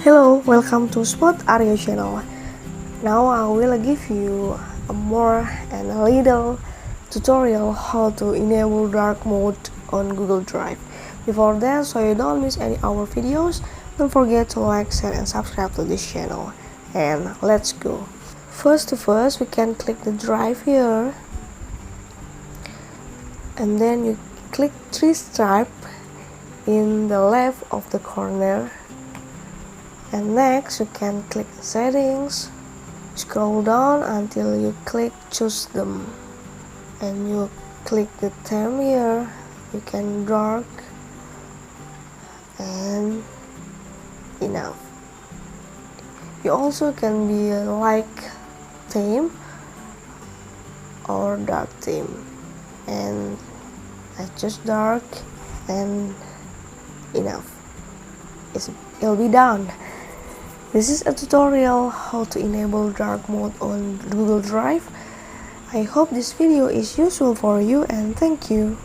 Hello, welcome to Spot Aryo channel. Now I will give you a more and a little tutorial how to enable dark mode on Google Drive. Before that, so you don't miss any of our videos, don't forget to like, share and subscribe to this channel. And let's go. First, we can click the drive here, and then you click three stripes in the left of the corner. And next you can click settings, scroll down until you click choose them, and you click the theme here. You can dark and enough. You also can be a light theme or dark theme, and I choose dark and enough. It'll be done. This is a tutorial how to enable dark mode on Google Drive. I hope this video is useful for you and thank you.